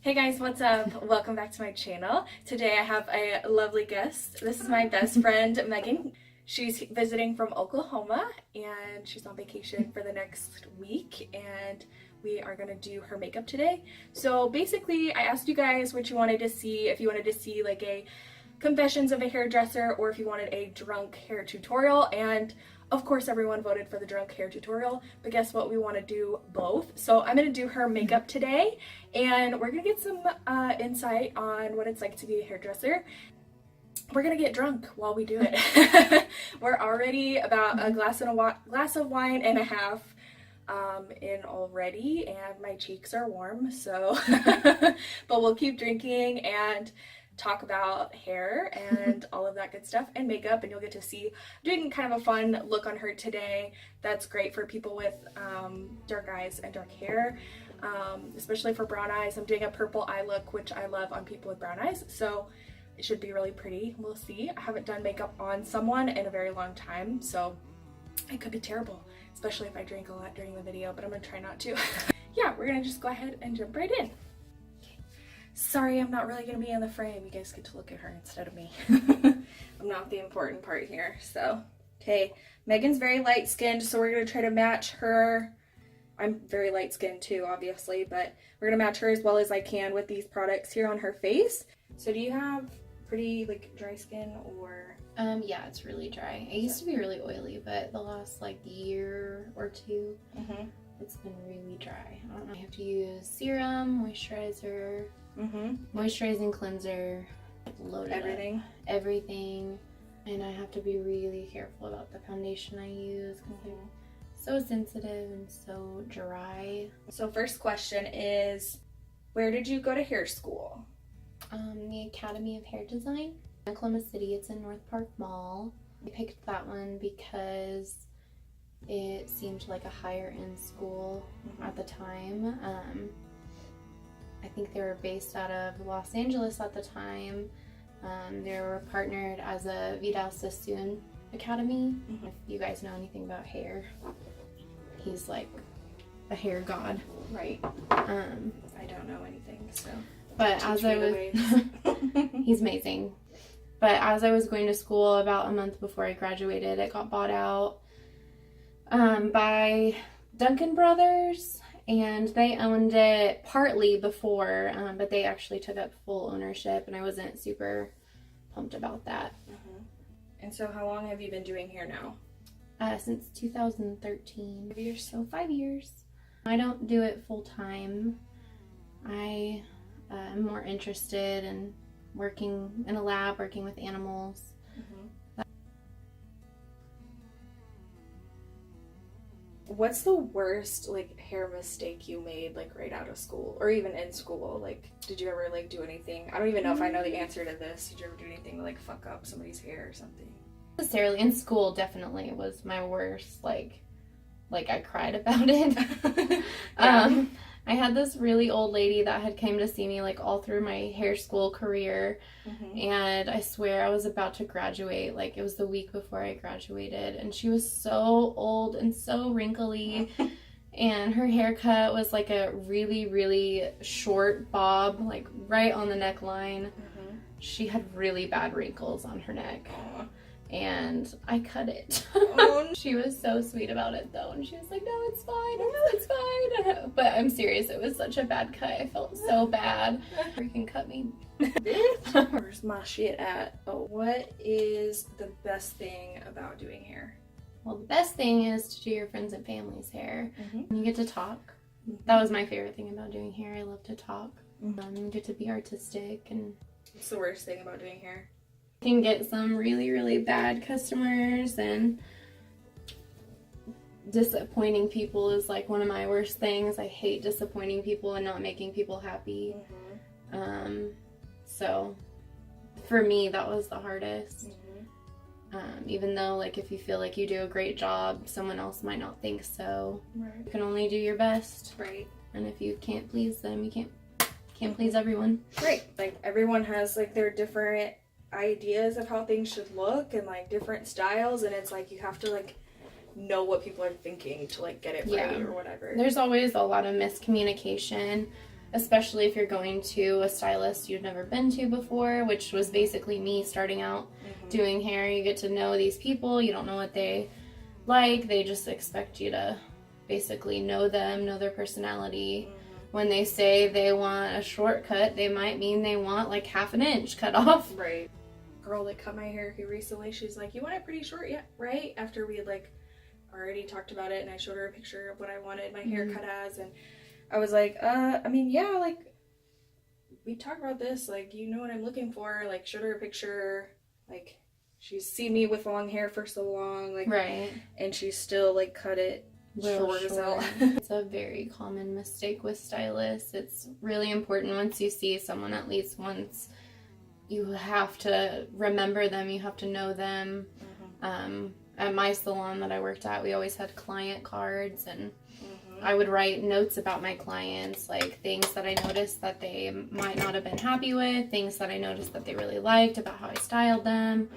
Hey guys, what's up? Welcome back to my channel. Today I have a lovely guest. This is my best friend, Megan. She's visiting from Oklahoma and she's on vacation for the next week and we are going to do her makeup today. So basically I asked you guys what you wanted to see, if you wanted to see like a confessions of a hairdresser or if you wanted a drunk hair tutorial, and of course everyone voted for the drunk hair tutorial, but guess what, we want to do both. So I'm going to do her makeup today and we're going to get some insight on what it's like to be a hairdresser. We're going to get drunk while we do it. We're already about a glass of wine and a half in already, and my cheeks are warm, so but we'll keep drinking and talk about hair and all of that good stuff and makeup, and you'll get to see doing kind of a fun look on her today that's great for people with dark eyes and dark hair, especially for brown eyes. I'm doing a purple eye look, which I love on people with brown eyes, so it should be really pretty. We'll see. I haven't done makeup on someone in a very long time, so it could be terrible, especially if I drink a lot during the video, but I'm gonna try not to. Yeah, we're gonna just go ahead and jump right in. Sorry, I'm not really going to be in the frame. You guys get to look at her instead of me. I'm not the important part here, so. Okay, Megan's very light-skinned, so we're going to try to match her. I'm very light-skinned too, obviously, but we're going to match her as well as I can with these products here on her face. So do you have pretty, like, dry skin or? Yeah, it's really dry. It used to be really oily, but the last, like, year or two, it's been really dry. I don't know. I have to use serum, moisturizer, moisturizing cleanser, loaded everything, and I have to be really careful about the foundation I use because they're so sensitive and so dry. So first question is, where did you go to hair school? The Academy of Hair Design in Oklahoma City. It's in North Park Mall. I picked that one because it seemed like a higher end school at the time. I think they were based out of Los Angeles at the time. They were partnered as a Vidal Sassoon Academy. If you guys know anything about hair, he's like a hair god. Right. I don't know anything, so. But as I was, he's amazing. But as I was going to school about a month before I graduated, it got bought out by Duncan Brothers. And they owned it partly before, but they actually took up full ownership, and I wasn't super pumped about that. And so how long have you been doing hair now? Since 2013. 5 years? So 5 years. I don't do it full time. I am more interested in working in a lab, working with animals. What's the worst like hair mistake you made like right out of school or even in school? Like, did you ever like do anything? I don't even know if I know the answer to this. Did you ever do anything to like fuck up somebody's hair or something? Necessarily in school, definitely was my worst. Like I cried about it. Yeah. I had this really old lady that had came to see me like all through my hair school career, and I swear I was about to graduate. Like, it was the week before I graduated, and she was so old and so wrinkly, and her haircut was like a really, really short bob, like right on the neckline. She had really bad wrinkles on her neck. And I cut it. She was so sweet about it though, and she was like, no, it's fine, it's fine. But I'm serious, it was such a bad cut. I felt so bad. Freaking cut me. Where's my shit at? Oh, what is the best thing about doing hair? Well, the best thing is to do your friends and family's hair. And you get to talk. That was my favorite thing about doing hair. I love to talk. You get to be artistic. And what's the worst thing about doing hair? Can get some really, really bad customers, and disappointing people is like one of my worst things. I hate disappointing people and not making people happy. So for me, that was the hardest. Even though like if you feel like you do a great job, someone else might not think so. You can only do your best. And if you can't please them, you can't please everyone. Like everyone has like their different ideas of how things should look and like different styles, and it's like you have to like know what people are thinking to like get it right or whatever. There's always a lot of miscommunication especially if you're going to a stylist you've never been to before, which was basically me starting out doing hair. You get to know these people, you don't know what they like, they just expect you to basically know them, know their personality. When they say they want a shortcut, they might mean they want like half an inch cut off. Right. Girl that cut my hair here recently, she's like, you want it pretty short yet, right? After we had like already talked about it and I showed her a picture of what I wanted my hair cut as, and I was like, I mean, yeah, like we talked about this, like, you know what I'm looking for, like showed her a picture, like she's seen me with long hair for so long, like, right, and she still like cut it short as hell. It's a very common mistake with stylists. It's really important once you see someone at least once, you have to remember them, you have to know them. At my salon that I worked at, we always had client cards, and I would write notes about my clients, like things that I noticed that they might not have been happy with, things that I noticed that they really liked about how I styled them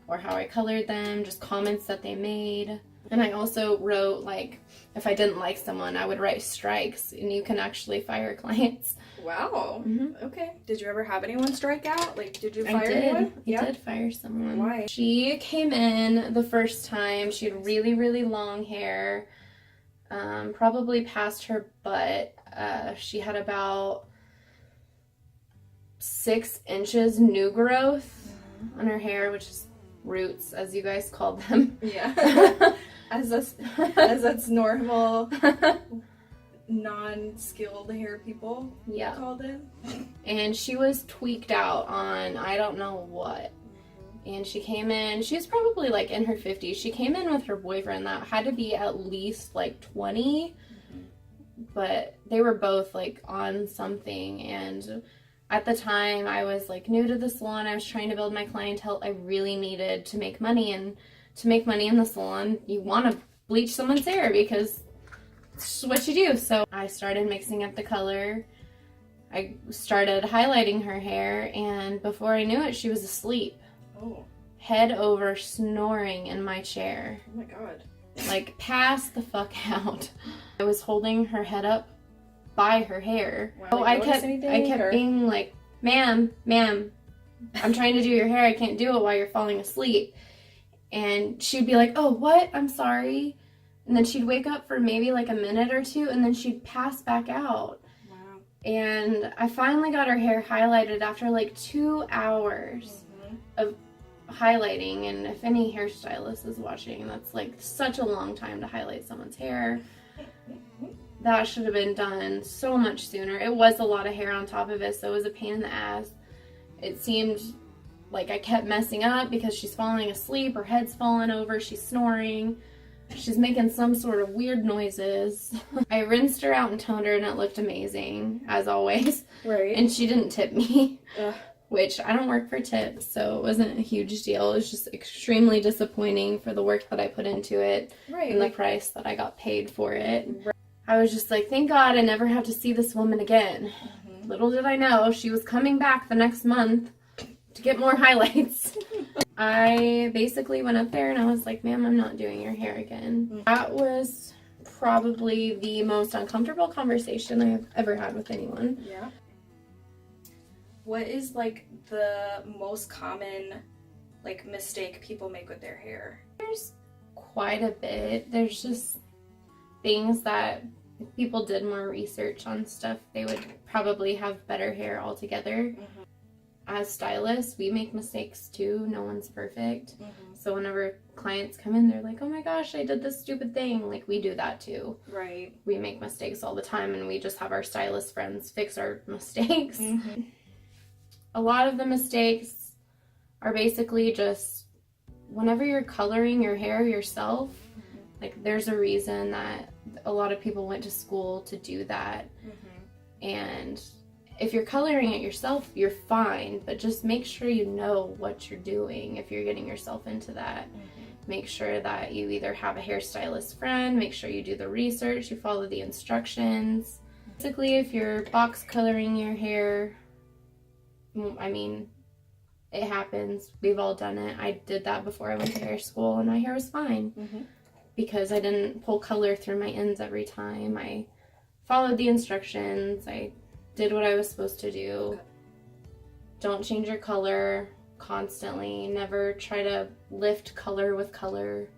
or how I colored them, just comments that they made. And I also wrote, like, if I didn't like someone, I would write strikes, and you can actually fire clients. Wow. Okay. Did you ever have anyone strike out? Like, did you fire anyone? I did fire someone. Why? She came in the first time. She had really, really long hair, probably past her butt. She had about 6 inches new growth on her hair, which is roots, as you guys call them. Yeah. as that's normal non-skilled hair people call them. And she was tweaked out on I don't know what. And she came in, she was probably like in her 50s. She came in with her boyfriend that had to be at least like 20. But they were both like on something, and at the time I was like new to the salon. I was trying to build my clientele. I really needed to make money, and to make money in the salon, you want to bleach someone's hair because it's what you do. So I started mixing up the color. I started highlighting her hair, and before I knew it, she was asleep. Oh. Head over, snoring in my chair. Oh my god. Like, pass the fuck out. I was holding her head up by her hair. Wow, I kept being like, ma'am, I'm trying to do your hair. I can't do it while you're falling asleep. And she'd be like, oh, what? I'm sorry. And then she'd wake up for maybe like a minute or two, and then she'd pass back out. Wow. And I finally got her hair highlighted after like 2 hours of highlighting. And if any hairstylist is watching, that's like such a long time to highlight someone's hair. That should have been done so much sooner. It was a lot of hair on top of it, so it was a pain in the ass. It seemed like I kept messing up because she's falling asleep, her head's falling over, she's snoring, she's making some sort of weird noises. I rinsed her out and toned her, and it looked amazing, as always. Right. And she didn't tip me, Ugh. which I don't work for tips, so it wasn't a huge deal. It was just extremely disappointing for the work that I put into it and the price that I got paid for it. Right. I was just like, thank God I never have to see this woman again. Little did I know, she was coming back the next month to get more highlights. I basically went up there and I was like, ma'am, I'm not doing your hair again. That was probably the most uncomfortable conversation I've ever had with anyone. Yeah. What is like the most common like mistake people make with their hair? There's quite a bit. There's just things that if people did more research on stuff, they would probably have better hair altogether. As stylists, we make mistakes too. No one's perfect. So whenever clients come in, they're like, oh my gosh, I did this stupid thing. Like, we do that too. Right. We make mistakes all the time, and we just have our stylist friends fix our mistakes. A lot of the mistakes are basically just whenever you're coloring your hair yourself, like there's a reason that a lot of people went to school to do that. And if you're coloring it yourself, you're fine, but just make sure you know what you're doing if you're getting yourself into that. Make sure that you either have a hairstylist friend, make sure you do the research, you follow the instructions. Basically, if you're box coloring your hair, I mean, it happens. We've all done it. I did that before I went to hair school, and my hair was fine because I didn't pull color through my ends every time. I followed the instructions. I did what I was supposed to do. Okay. Don't change your color constantly. Never try to lift color with color.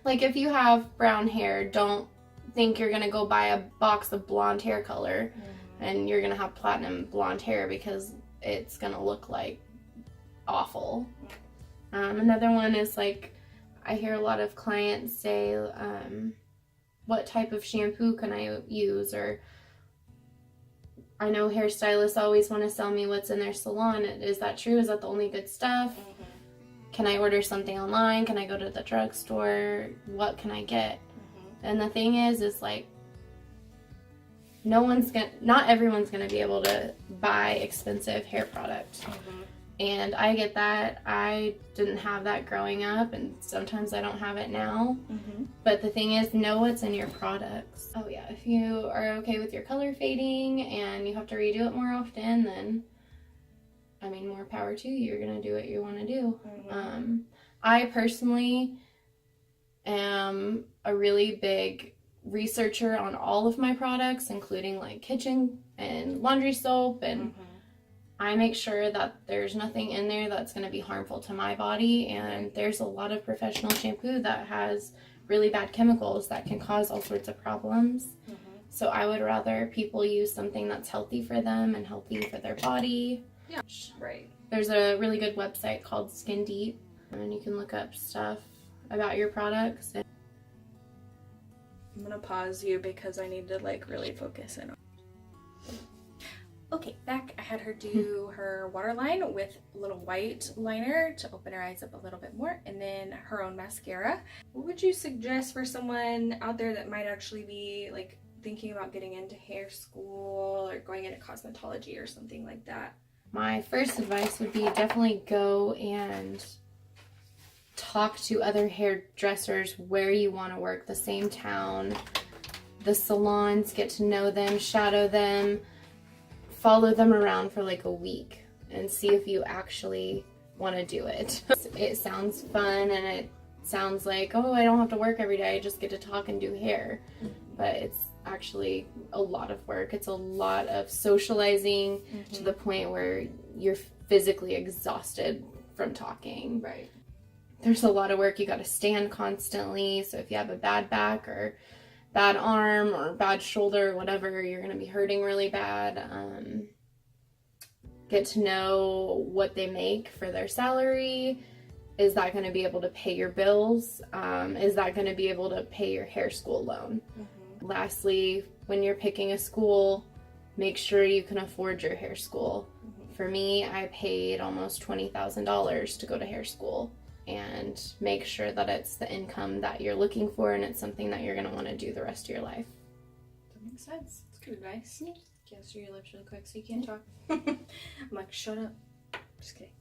Like if you have brown hair, don't think you're gonna go buy a box of blonde hair color and you're gonna have platinum blonde hair, because it's gonna look like awful. Another one is like, I hear a lot of clients say, what type of shampoo can I use? Or I know hairstylists always want to sell me what's in their salon. Is that true? Is that the only good stuff? Can I order something online? Can I go to the drugstore? What can I get? And the thing is like, not everyone's gonna be able to buy expensive hair products. And I get that. I didn't have that growing up, and sometimes I don't have it now. But the thing is, know what's in your products. Oh yeah, if you are okay with your color fading and you have to redo it more often, then I mean, more power to you. You're gonna do what you want to do. I personally am a really big researcher on all of my products, including like kitchen and laundry soap, and I make sure that there's nothing in there that's going to be harmful to my body. And there's a lot of professional shampoo that has really bad chemicals that can cause all sorts of problems. So I would rather people use something that's healthy for them and healthy for their body. Yeah, right. There's a really good website called Skin Deep, and you can look up stuff about your products. I'm gonna pause you because I need to like really focus in. Okay, back. I had her do her waterline with a little white liner to open her eyes up a little bit more, and then her own mascara. What would you suggest for someone out there that might actually be like thinking about getting into hair school or going into cosmetology or something like that? My first advice would be definitely go and talk to other hairdressers where you want to work, the same town, the salons, get to know them, shadow them, follow them around for like a week and see if you actually want to do it. It sounds fun and it sounds like, oh, I don't have to work every day, I just get to talk and do hair. But it's actually a lot of work. It's a lot of socializing to the point where you're physically exhausted from talking. Right. There's a lot of work. You got to stand constantly. So if you have a bad back or bad arm or bad shoulder or whatever, you're going to be hurting really bad. Get to know what they make for their salary. Is that going to be able to pay your bills? Is that going to be able to pay your hair school loan? Lastly, when you're picking a school, make sure you can afford your hair school. For me, I paid almost $20,000 to go to hair school. And make sure that it's the income that you're looking for and it's something that you're going to want to do the rest of your life. That makes sense. That's good advice. Cancel your lips really quick so you can't talk. I'm like, shut up. Just kidding.